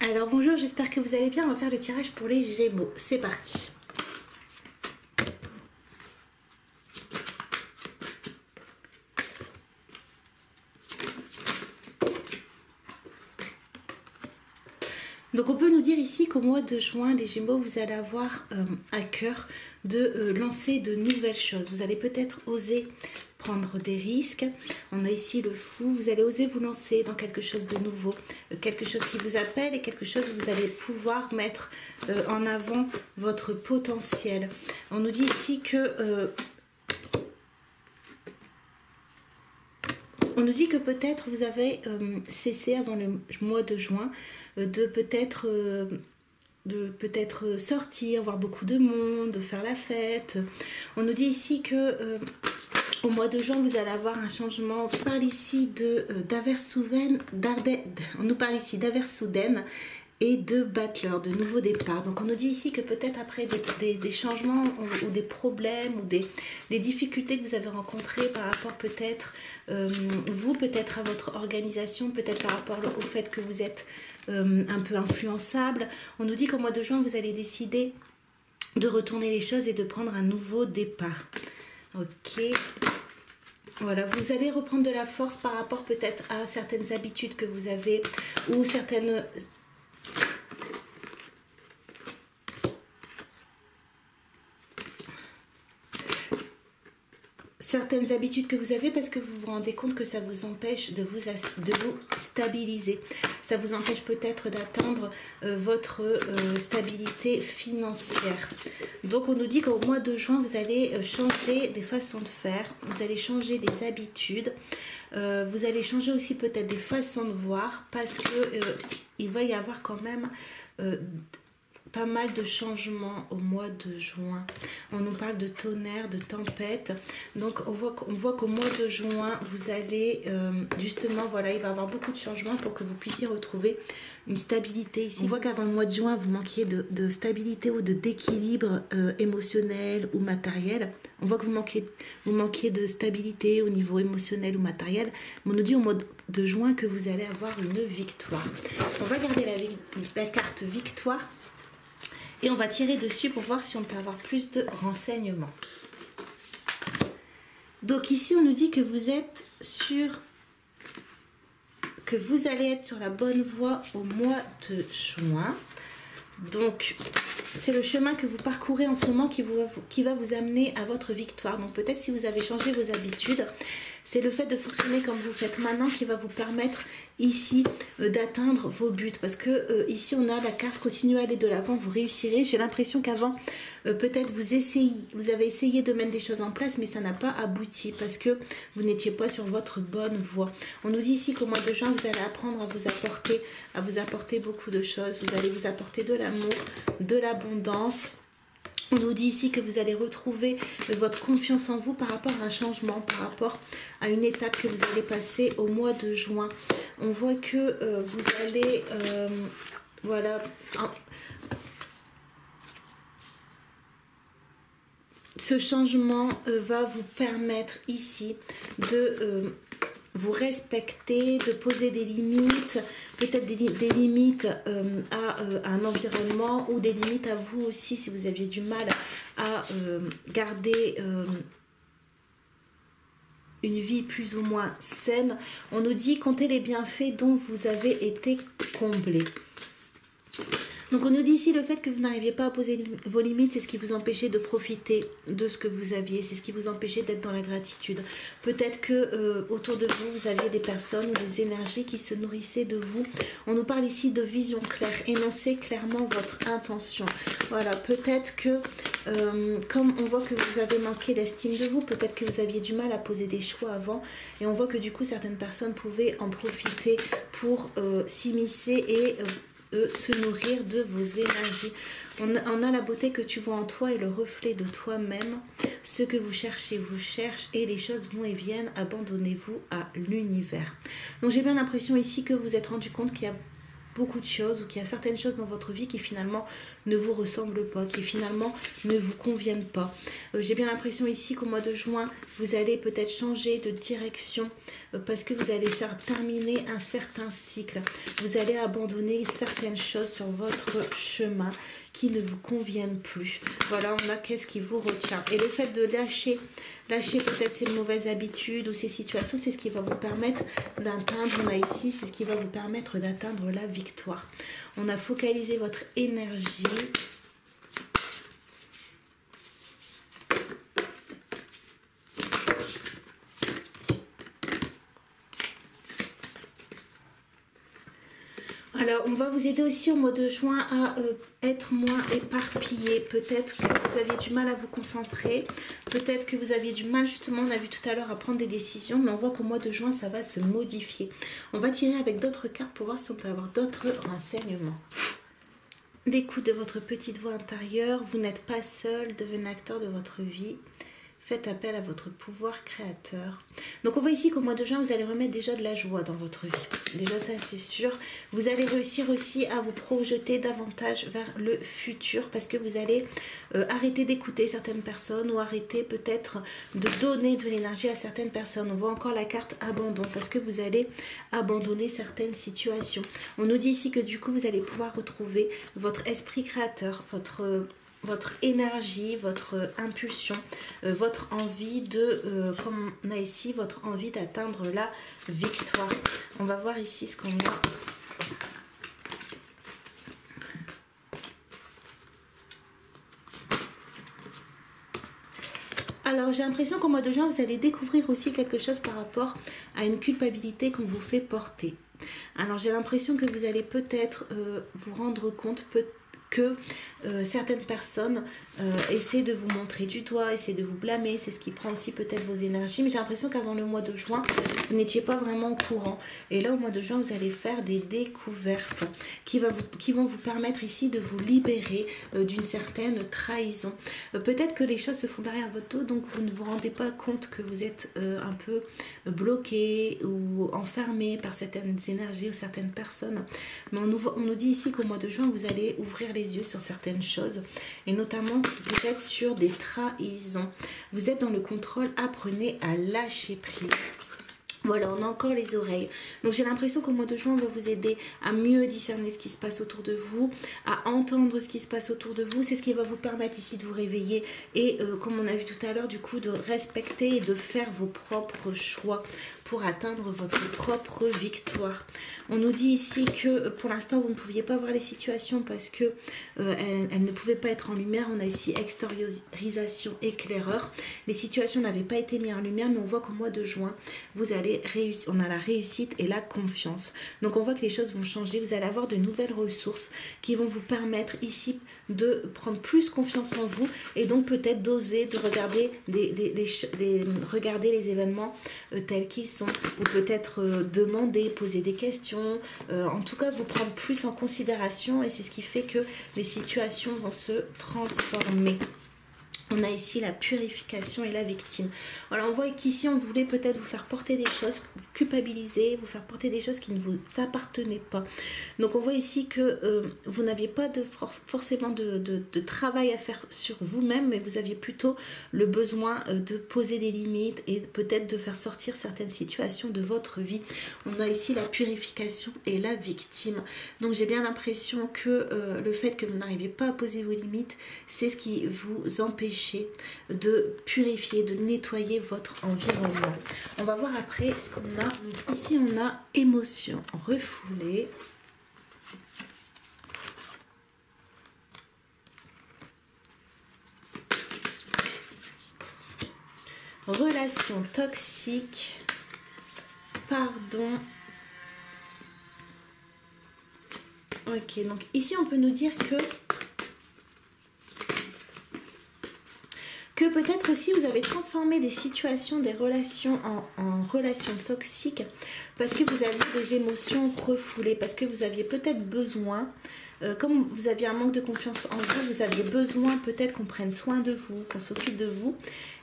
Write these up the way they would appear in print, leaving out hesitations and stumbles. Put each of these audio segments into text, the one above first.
Alors bonjour, j'espère que vous allez bien. On va faire le tirage pour les Gémeaux. C'est parti. Donc on peut nous dire ici qu'au mois de juin, les Gémeaux, vous allez avoir à cœur de lancer de nouvelles choses. Vous allez peut-être oser prendre des risques. On a ici le fou. Vous allez oser vous lancer dans quelque chose de nouveau, quelque chose qui vous appelle et quelque chose où vous allez pouvoir mettre en avant votre potentiel. On nous dit ici que... on nous dit que peut-être vous avez cessé avant le mois de juin de peut-être sortir, voir beaucoup de monde, faire la fête. On nous dit ici que au mois de juin vous allez avoir un changement. On parle ici d'averses soudaines, on nous parle ici d'averses soudaines et de battleurs, de nouveaux départs. Donc on nous dit ici que peut-être après des changements ou des problèmes ou des difficultés que vous avez rencontrées par rapport peut-être peut-être à votre organisation, peut-être par rapport au fait que vous êtes un peu influençable. On nous dit qu'au mois de juin vous allez décider de retourner les choses et de prendre un nouveau départ. Ok. Voilà, vous allez reprendre de la force par rapport peut-être à certaines habitudes que vous avez ou certaines habitudes que vous avez parce que vous vous rendez compte que ça vous empêche de vous stabiliser. Ça vous empêche peut-être d'atteindre votre stabilité financière. Donc on nous dit qu'au mois de juin, vous allez changer des façons de faire, vous allez changer des habitudes, vous allez changer aussi peut-être des façons de voir parce que il va y avoir quand même... pas mal de changements au mois de juin. On nous parle de tonnerre, de tempête. Donc on voit qu'au mois de juin, vous allez justement, voilà, il va y avoir beaucoup de changements pour que vous puissiez retrouver une stabilité ici. On voit qu'avant le mois de juin, vous manquiez de stabilité ou d'équilibre émotionnel ou matériel. On voit que vous manquiez de stabilité au niveau émotionnel ou matériel. Mais on nous dit au mois de juin que vous allez avoir une victoire. On va garder la carte victoire. Et on va tirer dessus pour voir si on peut avoir plus de renseignements. Donc ici, on nous dit que vous êtes que vous allez être sur la bonne voie au mois de juin. Donc, c'est le chemin que vous parcourez en ce moment qui va vous amener à votre victoire. Donc, peut-être si vous avez changé vos habitudes, c'est le fait de fonctionner comme vous faites maintenant qui va vous permettre ici d'atteindre vos buts. Parce que ici, on a la carte continuer à aller de l'avant, vous réussirez. J'ai l'impression qu'avant, peut-être vous avez essayé de mettre des choses en place, mais ça n'a pas abouti parce que vous n'étiez pas sur votre bonne voie. On nous dit ici qu'au mois de juin, vous allez apprendre à vous apporter beaucoup de choses. Vous allez vous apporter de l'amour, de l'abondance. On nous dit ici que vous allez retrouver votre confiance en vous par rapport à un changement, par rapport à une étape que vous allez passer au mois de juin. On voit que vous allez... voilà... Ce changement va vous permettre ici de vous respecter, de poser des limites, peut-être des limites à un environnement ou des limites à vous aussi si vous aviez du mal à garder une vie plus ou moins saine. On nous dit comptez les bienfaits dont vous avez été comblés. Donc on nous dit ici le fait que vous n'arriviez pas à poser vos limites, c'est ce qui vous empêchait de profiter de ce que vous aviez, c'est ce qui vous empêchait d'être dans la gratitude. Peut-être que autour de vous, vous aviez des personnes ou des énergies qui se nourrissaient de vous. On nous parle ici de vision claire, énoncez clairement votre intention. Voilà, peut-être que comme on voit que vous avez manqué d'estime de vous, peut-être que vous aviez du mal à poser des choix avant et on voit que du coup certaines personnes pouvaient en profiter pour s'immiscer et se nourrir de vos énergies. On a la beauté que tu vois en toi et le reflet de toi-même. Ce que vous cherchez vous cherche et les choses vont et viennent. Abandonnez-vous à l'univers. Donc j'ai bien l'impression ici que vous vous êtes rendu compte qu'il y a beaucoup de choses ou qu'il y a certaines choses dans votre vie qui finalement ne vous ressemblent pas, qui finalement ne vous conviennent pas. J'ai bien l'impression ici qu'au mois de juin, vous allez peut-être changer de direction parce que vous allez terminer un certain cycle. Vous allez abandonner certaines choses sur votre chemin qui ne vous conviennent plus. Voilà, on a qu'est-ce qui vous retient. Et le fait de lâcher peut-être ces mauvaises habitudes ou ces situations, c'est ce qui va vous permettre d'atteindre, on a ici, c'est ce qui va vous permettre d'atteindre la victoire. On a focalisé votre énergie. Alors, on va vous aider aussi au mois de juin à être moins éparpillé. Peut-être que vous aviez du mal à vous concentrer. Peut-être que vous aviez du mal, justement, on a vu tout à l'heure, à prendre des décisions. Mais on voit qu'au mois de juin, ça va se modifier. On va tirer avec d'autres cartes pour voir si on peut avoir d'autres renseignements. L'écoute de votre petite voix intérieure. Vous n'êtes pas seul. Devenez acteur de votre vie. Faites appel à votre pouvoir créateur. Donc on voit ici qu'au mois de juin, vous allez remettre déjà de la joie dans votre vie. Déjà ça c'est sûr. Vous allez réussir aussi à vous projeter davantage vers le futur parce que vous allez arrêter d'écouter certaines personnes ou arrêter peut-être de donner de l'énergie à certaines personnes. On voit encore la carte abandon parce que vous allez abandonner certaines situations. On nous dit ici que du coup vous allez pouvoir retrouver votre esprit créateur, votre énergie, votre impulsion, votre envie de, comme on a ici, votre envie d'atteindre la victoire. On va voir ici ce qu'on a. Alors j'ai l'impression qu'au mois de juin, vous allez découvrir aussi quelque chose par rapport à une culpabilité qu'on vous fait porter. Alors j'ai l'impression que vous allez peut-être vous rendre compte, que certaines personnes essaient de vous montrer du doigt, essaient de vous blâmer, c'est ce qui prend aussi peut-être vos énergies, mais j'ai l'impression qu'avant le mois de juin, vous n'étiez pas vraiment au courant. Et là, au mois de juin, vous allez faire des découvertes qui vont vous permettre ici de vous libérer d'une certaine trahison. Peut-être que les choses se font derrière votre dos, donc vous ne vous rendez pas compte que vous êtes un peu bloqué ou enfermé par certaines énergies ou certaines personnes. Mais on nous dit ici qu'au mois de juin, vous allez ouvrir les yeux sur certaines choses et notamment peut-être sur des trahisons. Vous êtes dans le contrôle, apprenez à lâcher prise. Voilà, on a encore les oreilles. Donc j'ai l'impression qu'au mois de juin, on va vous aider à mieux discerner ce qui se passe autour de vous, à entendre ce qui se passe autour de vous. C'est ce qui va vous permettre ici de vous réveiller et comme on a vu tout à l'heure, du coup, de respecter et de faire vos propres choix pour atteindre votre propre victoire. On nous dit ici que pour l'instant, vous ne pouviez pas voir les situations parce que elles ne pouvaient pas être en lumière. On a ici extériorisation, éclaireur. Les situations n'avaient pas été mises en lumière, mais on voit qu'au mois de juin, vous allez réussir. On a la réussite et la confiance. Donc on voit que les choses vont changer. Vous allez avoir de nouvelles ressources qui vont vous permettre ici de prendre plus confiance en vous et donc peut-être d'oser de regarder regarder les événements tels qu'ils sont ou peut-être demander, poser des questions, en tout cas vous prendre plus en considération et c'est ce qui fait que les situations vont se transformer. On a ici la purification et la victime. Voilà, on voit qu'ici, on voulait peut-être vous faire porter des choses, vous culpabiliser, vous faire porter des choses qui ne vous appartenaient pas. Donc, on voit ici que vous n'aviez pas forcément de travail à faire sur vous-même, mais vous aviez plutôt le besoin de poser des limites et peut-être de faire sortir certaines situations de votre vie. On a ici la purification et la victime. Donc, j'ai bien l'impression que le fait que vous n'arrivez pas à poser vos limites, c'est ce qui vous empêche de purifier, de nettoyer votre environnement. On va voir après ce qu'on a. Ici, on a émotion refoulée. Relation toxique. Pardon. Ok, donc ici, on peut nous dire que peut-être aussi vous avez transformé des situations, des relations en relations toxiques parce que vous aviez des émotions refoulées, parce que vous aviez peut-être besoin comme vous aviez un manque de confiance en vous, vous aviez besoin peut-être qu'on prenne soin de vous, qu'on s'occupe de vous.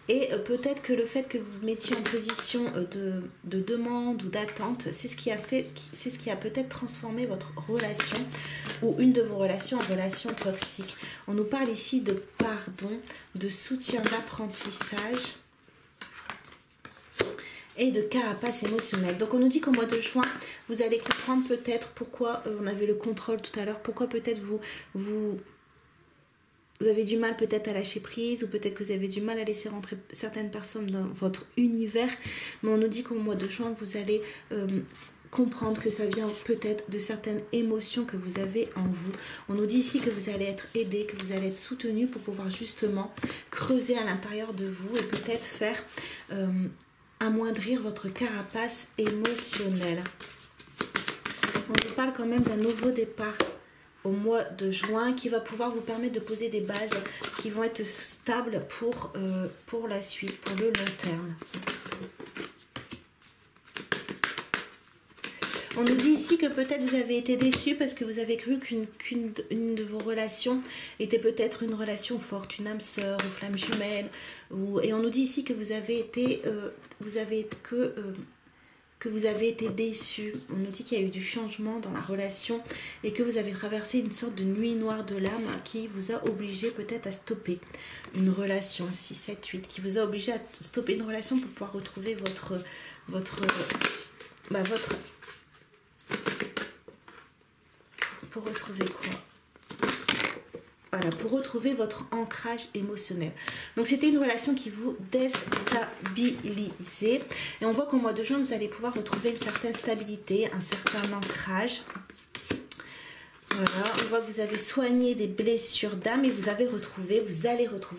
Et peut-être que le fait que vous mettiez en position de demande ou d'attente, c'est ce qui a peut-être transformé votre relation ou une de vos relations en relation toxique. On nous parle ici de pardon, de soutien d'apprentissage et de carapace émotionnelle. Donc on nous dit qu'au mois de juin, vous allez comprendre peut-être pourquoi on avait le contrôle tout à l'heure, pourquoi peut-être vous avez du mal peut-être à lâcher prise ou peut-être que vous avez du mal à laisser rentrer certaines personnes dans votre univers. Mais on nous dit qu'au mois de juin, vous allez comprendre que ça vient peut-être de certaines émotions que vous avez en vous. On nous dit ici que vous allez être aidé, que vous allez être soutenu pour pouvoir justement creuser à l'intérieur de vous et peut-être faire amoindrir votre carapace émotionnelle. On nous parle quand même d'un nouveau départ au mois de juin qui va pouvoir vous permettre de poser des bases qui vont être stables pour la suite, pour le long terme. On nous dit ici que peut-être vous avez été déçu parce que vous avez cru qu'une de vos relations était peut-être une relation forte, une âme sœur ou flamme jumelle. Et on nous dit ici que vous avez été déçu. On nous dit qu'il y a eu du changement dans la relation et que vous avez traversé une sorte de nuit noire de l'âme qui vous a obligé peut-être à stopper une relation, 6, 7, 8, qui vous a obligé à stopper une relation pour pouvoir retrouver pour retrouver quoi? Voilà, pour retrouver votre ancrage émotionnel. Donc c'était une relation qui vous déstabilisait. Et on voit qu'au mois de juin, vous allez pouvoir retrouver une certaine stabilité, un certain ancrage. Voilà, on voit que vous avez soigné des blessures d'âme et vous allez retrouver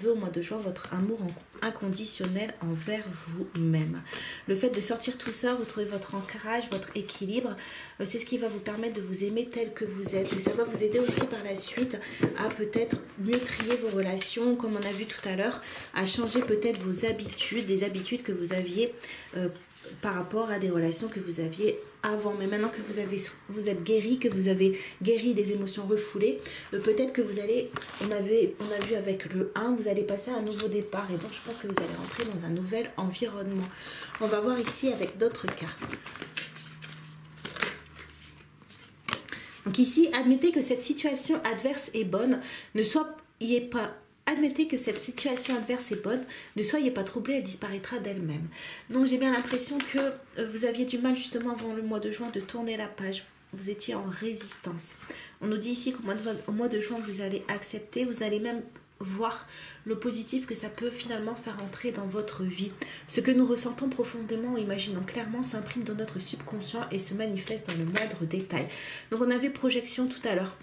au mois de juin votre amour inconditionnel envers vous-même. Le fait de sortir tout ça, retrouver votre ancrage, votre équilibre, c'est ce qui va vous permettre de vous aimer tel que vous êtes. Et ça va vous aider aussi par la suite à peut-être mieux trier vos relations, comme on a vu tout à l'heure, à changer peut-être vos habitudes, des habitudes que vous aviez par rapport à des relations que vous aviez avant. Mais maintenant que vous êtes guéri, que vous avez guéri des émotions refoulées, peut-être que vous allez, on a vu avec le 1, vous allez passer à un nouveau départ. Et donc je pense que vous allez rentrer dans un nouvel environnement. On va voir ici avec d'autres cartes. Donc ici, admettez que cette situation adverse est bonne, admettez que cette situation adverse est bonne, ne soyez pas troublés, elle disparaîtra d'elle-même. Donc j'ai bien l'impression que vous aviez du mal justement avant le mois de juin de tourner la page. Vous étiez en résistance. On nous dit ici qu'au mois de juin, vous allez accepter, vous allez même voir le positif que ça peut finalement faire entrer dans votre vie. Ce que nous ressentons profondément, imaginons clairement, s'imprime dans notre subconscient et se manifeste dans le moindre détail. Donc on avait projection tout à l'heure.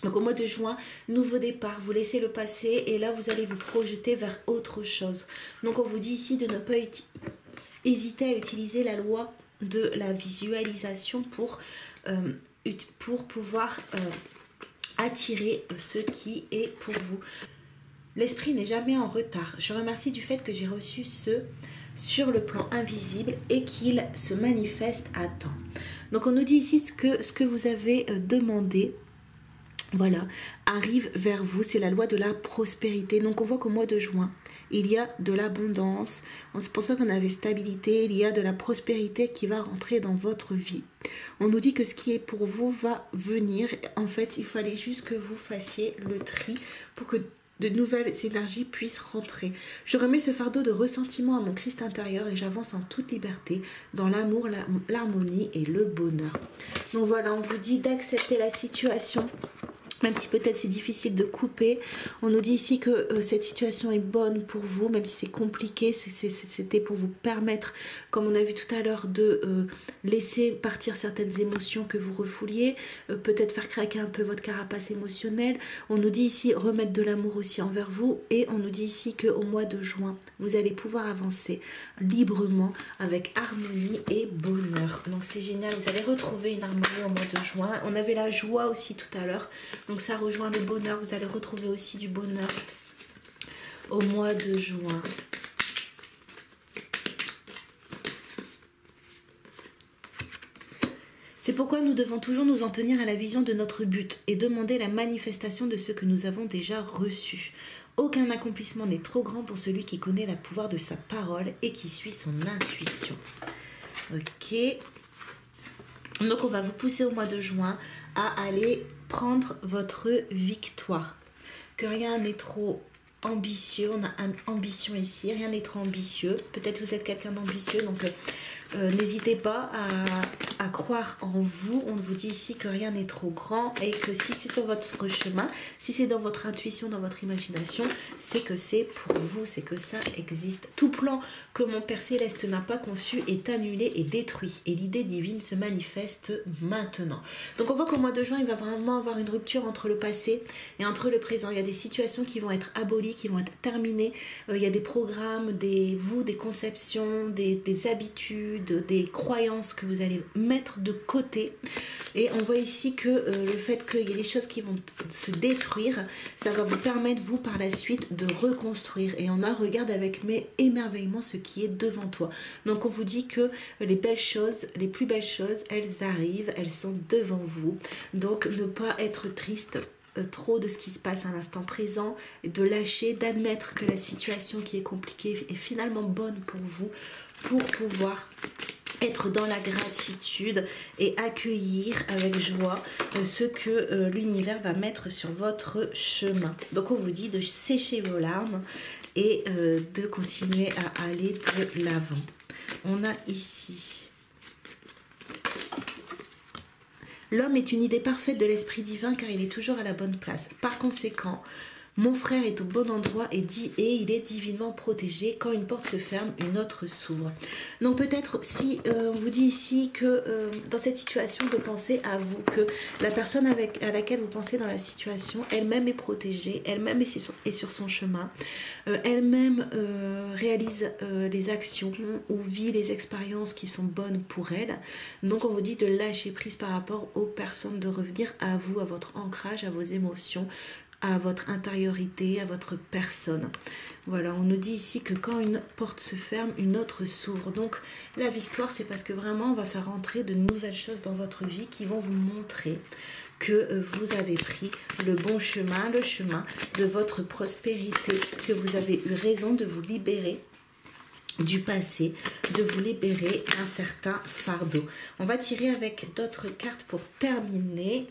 Donc au mois de juin, nouveau départ, vous laissez le passé et là vous allez vous projeter vers autre chose. Donc on vous dit ici de ne pas hésiter à utiliser la loi de la visualisation pour pouvoir attirer ce qui est pour vous. L'esprit n'est jamais en retard. Je remercie du fait que j'ai reçu ce sur le plan invisible et qu'il se manifeste à temps. Donc on nous dit ici ce que vous avez demandé. Voilà, arrive vers vous, c'est la loi de la prospérité. Donc on voit qu'au mois de juin, il y a de l'abondance. C'est pour ça qu'on avait stabilité, il y a de la prospérité qui va rentrer dans votre vie. On nous dit que ce qui est pour vous va venir. En fait, il fallait juste que vous fassiez le tri pour que de nouvelles énergies puissent rentrer. Je remets ce fardeau de ressentiment à mon Christ intérieur et j'avance en toute liberté dans l'amour, l'harmonie et le bonheur. Donc voilà, on vous dit d'accepter la situation. Même si peut-être c'est difficile de couper, on nous dit ici que cette situation est bonne pour vous, même si c'est compliqué, c'était pour vous permettre, comme on a vu tout à l'heure, de laisser partir certaines émotions que vous refouliez, peut-être faire craquer un peu votre carapace émotionnelle. On nous dit ici remettre de l'amour aussi envers vous et on nous dit ici qu'au mois de juin, vous allez pouvoir avancer librement avec harmonie et bonheur. Donc c'est génial, vous allez retrouver une harmonie au mois de juin. On avait la joie aussi tout à l'heure. Donc ça rejoint le bonheur, vous allez retrouver aussi du bonheur au mois de juin. C'est pourquoi nous devons toujours nous en tenir à la vision de notre but et demander la manifestation de ce que nous avons déjà reçu. Aucun accomplissement n'est trop grand pour celui qui connaît le pouvoir de sa parole et qui suit son intuition. Ok. Donc on va vous pousser au mois de juin à aller prendre votre victoire. Que rien n'est trop ambitieux. On a une ambition ici. Rien n'est trop ambitieux. Peut-être vous êtes quelqu'un d'ambitieux. Donc n'hésitez pas à croire en vous. On vous dit ici que rien n'est trop grand et que si c'est sur votre chemin, si c'est dans votre intuition, dans votre imagination, c'est que c'est pour vous, c'est que ça existe. Tout plan que mon Père Céleste n'a pas conçu est annulé et détruit. Et l'idée divine se manifeste maintenant. Donc on voit qu'au mois de juin, il va vraiment avoir une rupture entre le passé et entre le présent. Il y a des situations qui vont être abolies, qui vont être terminées. Il y a des programmes, des conceptions, des habitudes, des croyances que vous allez mettre de côté. Et on voit ici que le fait qu'il y ait des choses qui vont se détruire, ça va vous permettre, vous, par la suite, de reconstruire. Et on regarde avec émerveillement ce qui est devant toi. Donc on vous dit que les belles choses, les plus belles choses, elles arrivent, elles sont devant vous. Donc ne pas être triste trop de ce qui se passe à l'instant présent, de lâcher, d'admettre que la situation qui est compliquée est finalement bonne pour vous, pour pouvoir être dans la gratitude et accueillir avec joie ce que l'univers va mettre sur votre chemin. Donc on vous dit de sécher vos larmes et de continuer à aller de l'avant. On a ici... L'homme est une idée parfaite de l'esprit divin car il est toujours à la bonne place. Par conséquent, mon frère est au bon endroit et il est divinement protégé. Quand une porte se ferme, une autre s'ouvre. Donc peut-être si on vous dit ici que dans cette situation de penser à vous, que la personne à laquelle vous pensez dans la situation, elle-même est protégée, elle-même est sur son chemin, elle-même réalise les actions ou vit les expériences qui sont bonnes pour elle. Donc on vous dit de lâcher prise par rapport aux personnes, de revenir à vous, à votre ancrage, à vos émotions, à votre intériorité, à votre personne. Voilà, on nous dit ici que quand une porte se ferme, une autre s'ouvre. Donc la victoire, c'est parce que vraiment on va faire entrer de nouvelles choses dans votre vie qui vont vous montrer que vous avez pris le bon chemin, le chemin de votre prospérité, que vous avez eu raison de vous libérer du passé, de vous libérer d'un certain fardeau. On va tirer avec d'autres cartes pour terminer.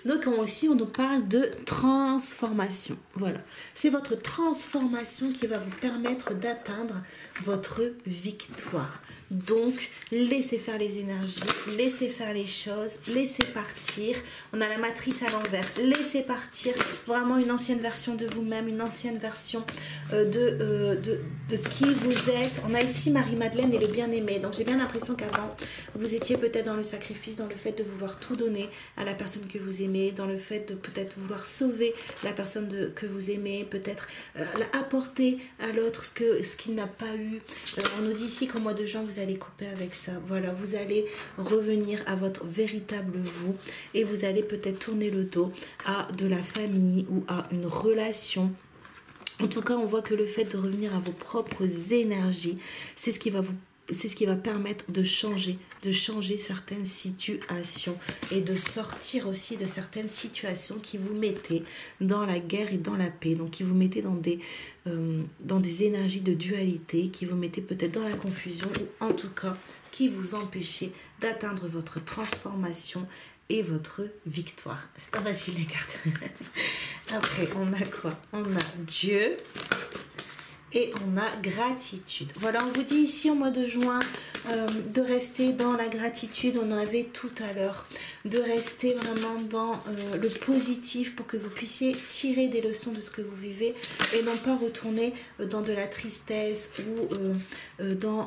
Donc aussi on nous parle de transformation. Voilà, c'est votre transformation qui va vous permettre d'atteindre votre victoire. Donc laissez faire les énergies, laissez faire les choses, laissez partir. On a la matrice à l'envers, laissez partir vraiment une ancienne version de vous-même, une ancienne version de qui vous êtes. On a ici Marie-Madeleine et le bien-aimé. Donc j'ai bien l'impression qu'avant vous étiez peut-être dans le sacrifice, dans le fait de vouloir tout donner à la personne que vous aimez, dans le fait de peut-être vouloir sauver la personne que vous aimez, peut-être apporter à l'autre ce qu'il n'a pas eu. On nous dit ici qu'au mois de juin vous allez couper avec ça. Voilà, vous allez revenir à votre véritable vous et vous allez peut-être tourner le dos à de la famille ou à une relation. En tout cas, on voit que le fait de revenir à vos propres énergies, c'est ce qui va permettre de changer certaines situations et de sortir aussi de certaines situations qui vous mettaient dans la guerre et dans la paix, donc qui vous mettaient dans des énergies de dualité, qui vous mettaient peut-être dans la confusion ou en tout cas qui vous empêchaient d'atteindre votre transformation et votre victoire. C'est pas facile les cartes. Après, on a quoi? On a Dieu et on a gratitude. Voilà, on vous dit ici au mois de juin de rester dans la gratitude, on en avait tout à l'heure, de rester vraiment dans le positif pour que vous puissiez tirer des leçons de ce que vous vivez et non pas retourner dans de la tristesse ou dans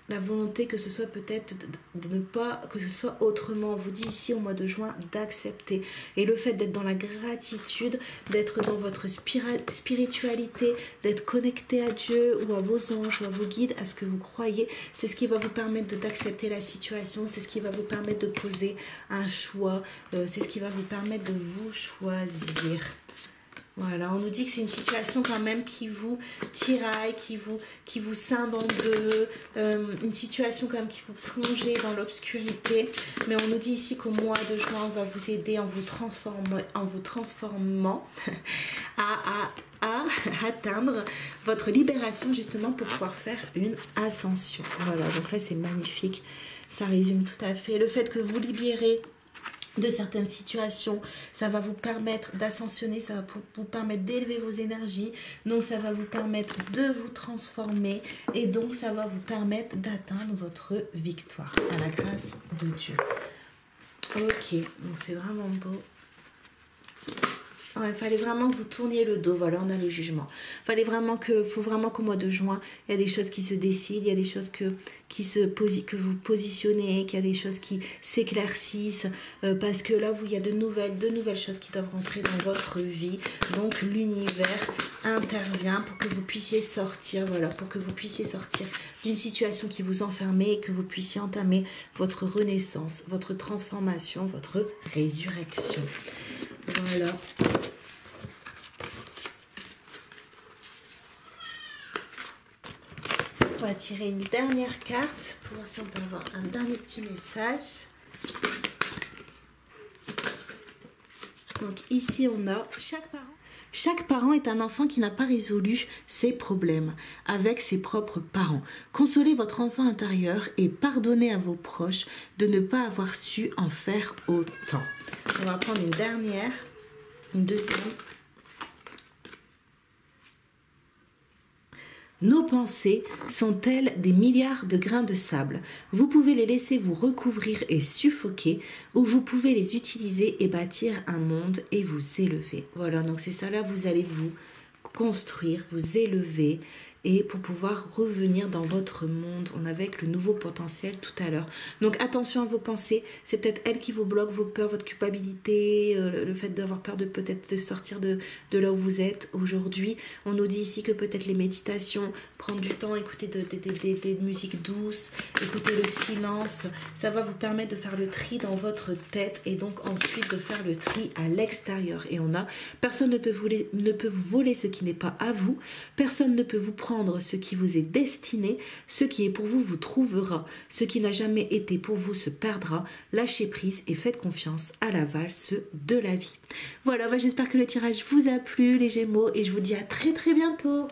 la volonté que ce soit peut-être de ne pas, que ce soit autrement. On vous dit ici au mois de juin d'accepter et le fait d'être dans la gratitude, d'être dans votre spiritualité, d'être connecté à Dieu ou à vos anges ou à vos guides, à ce que vous croyez, c'est ce qui va vous permettre d'accepter la situation, c'est ce qui va vous permettre de poser un choix, c'est ce qui va vous permettre de vous choisir. Voilà, on nous dit que c'est une situation quand même qui vous tiraille, qui vous scinde en deux, une situation quand même qui vous plonge dans l'obscurité. Mais on nous dit ici qu'au mois de juin, on va vous aider en vous transformant à atteindre votre libération justement pour pouvoir faire une ascension. Voilà, donc là c'est magnifique, ça résume tout à fait. Le fait que vous libérez de certaines situations, ça va vous permettre d'ascensionner, ça va vous permettre d'élever vos énergies, donc ça va vous permettre de vous transformer et donc ça va vous permettre d'atteindre votre victoire à la grâce de Dieu. Ok, donc c'est vraiment beau. Ouais, il fallait vraiment que vous tourniez le dos, voilà, on a le jugement. Faut vraiment qu'au mois de juin, il y a des choses qui se décident, il y a des choses que vous positionnez, qu'il y a des choses qui s'éclaircissent, parce que là, il y a de nouvelles choses qui doivent rentrer dans votre vie. Donc, l'univers intervient pour que vous puissiez sortir, voilà, pour que vous puissiez sortir d'une situation qui vous enfermait et que vous puissiez entamer votre renaissance, votre transformation, votre résurrection. Voilà. On va tirer une dernière carte pour voir si on peut avoir un dernier petit message. Donc ici on a chaque parent est un enfant qui n'a pas résolu ses problèmes avec ses propres parents. Consolez votre enfant intérieur et pardonnez à vos proches de ne pas avoir su en faire autant. On va prendre une deuxième. Nos pensées sont-elles des milliards de grains de sable? Vous pouvez les laisser vous recouvrir et suffoquer, ou vous pouvez les utiliser et bâtir un monde et vous élever. Voilà, donc c'est ça là, vous allez vous construire, vous élever, et pour pouvoir revenir dans votre monde. On avait avec le nouveau potentiel tout à l'heure. Donc attention à vos pensées, c'est peut-être elles qui vous bloquent, vos peurs, votre culpabilité, le fait d'avoir peur de peut-être de sortir de là où vous êtes aujourd'hui. On nous dit ici que peut-être les méditations, prendre du temps, écouter des musiques douces, écouter le silence, ça va vous permettre de faire le tri dans votre tête et donc ensuite de faire le tri à l'extérieur. Et on a, personne ne peut vous voler ce qui n'est pas à vous, personne ne peut vous prendre ce qui vous est destiné, ce qui est pour vous vous trouvera, ce qui n'a jamais été pour vous se perdra. Lâchez prise et faites confiance à la valse de la vie. Voilà, j'espère que le tirage vous a plu les Gémeaux et je vous dis à très bientôt.